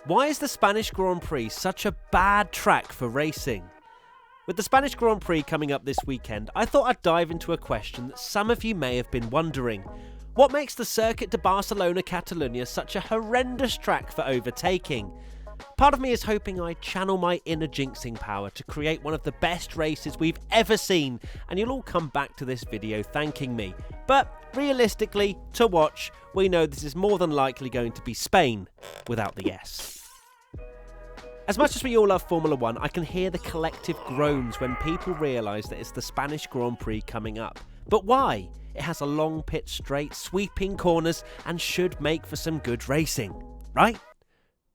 Why is the Spanish Grand Prix such a bad track for racing? With the Spanish Grand Prix coming up this weekend, I thought I'd dive into a question that some of you may have been wondering. What makes the Circuit de Barcelona-Catalunya such a horrendous track for overtaking? Part of me is hoping I channel my inner jinxing power to create one of the best races we've ever seen, and you'll all come back to this video thanking me. But realistically, to watch, we know this is more than likely going to be Spain, without the S. As much as we all love Formula 1, I can hear the collective groans when people realise that it's the Spanish Grand Prix coming up. But why? It has a long pit straight, sweeping corners, and should make for some good racing. Right?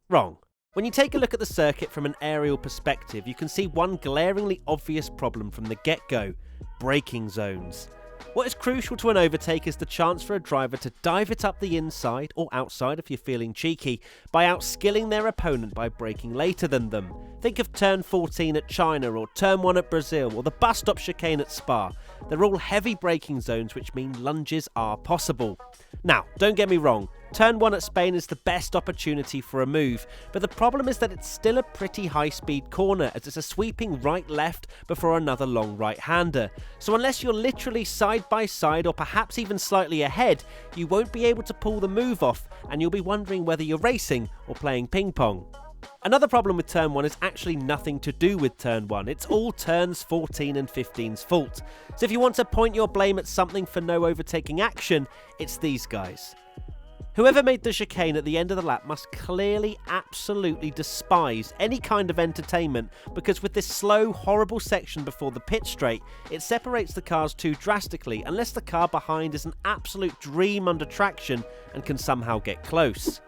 Wrong. When you take a look at the circuit from an aerial perspective, you can see one glaringly obvious problem from the get-go: braking zones. What is crucial to an overtake is the chance for a driver to dive it up the inside, or outside if you're feeling cheeky, by outskilling their opponent by braking later than them. Think of turn 14 at China, or turn 1 at Brazil, or the bus stop chicane at Spa. They're all heavy braking zones, which mean lunges are possible. Now, don't get me wrong, turn 1 at Spain is the best opportunity for a move, but the problem is that it's still a pretty high-speed corner, as it's a sweeping right-left before another long right-hander. So unless you're literally side by side, or perhaps even slightly ahead, you won't be able to pull the move off, and you'll be wondering whether you're racing or playing ping pong. Another problem with turn 1 is actually nothing to do with turn 1, it's all turns 14 and 15's fault. So if you want to point your blame at something for no overtaking action, it's these guys. Whoever made the chicane at the end of the lap must clearly absolutely despise any kind of entertainment, because with this slow, horrible section before the pit straight, it separates the cars too drastically unless the car behind is an absolute dream under traction and can somehow get close.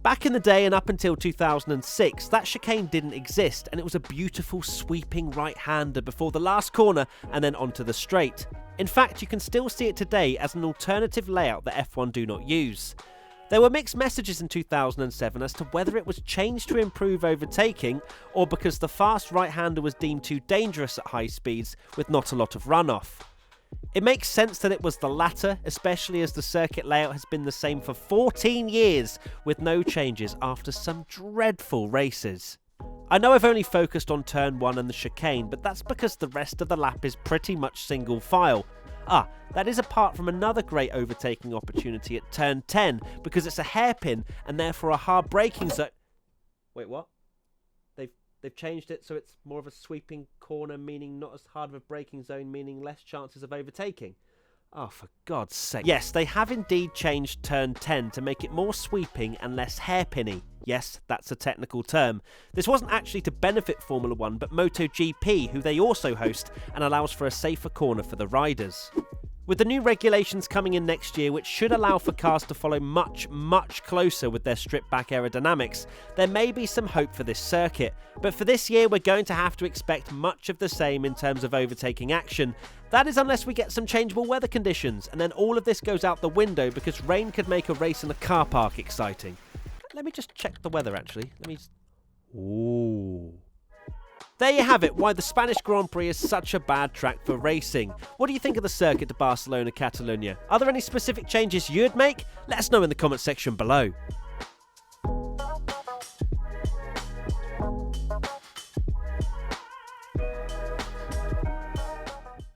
Back in the day and up until 2006, that chicane didn't exist, and it was a beautiful sweeping right-hander before the last corner and then onto the straight. In fact, you can still see it today as an alternative layout that F1 do not use. There were mixed messages in 2007 as to whether it was changed to improve overtaking, or because the fast right-hander was deemed too dangerous at high speeds with not a lot of runoff. It makes sense that it was the latter, especially as the circuit layout has been the same for 14 years with no changes after some dreadful races. I know I've only focused on turn 1 and the chicane, but that's because the rest of the lap is pretty much single file. That is apart from another great overtaking opportunity at turn 10, because it's a hairpin and therefore a hard braking zone. Wait, what? They've changed it so it's more of a sweeping corner, meaning not as hard of a braking zone, meaning less chances of overtaking. Oh, for God's sake. Yes, they have indeed changed turn 10 to make it more sweeping and less hairpinny. Yes, that's a technical term. This wasn't actually to benefit Formula 1, but MotoGP, who they also host, and allows for a safer corner for the riders. With the new regulations coming in next year, which should allow for cars to follow much closer with their stripped-back aerodynamics, there may be some hope for this circuit. But for this year, we're going to have to expect much of the same in terms of overtaking action. That is unless we get some changeable weather conditions, and then all of this goes out the window because rain could make a race in a car park exciting. Let me just check the weather, actually. Ooh. There you have it, why the Spanish Grand Prix is such a bad track for racing. What do you think of the Circuit de Barcelona-Catalunya? Are there any specific changes you'd make? Let us know in the comment section below.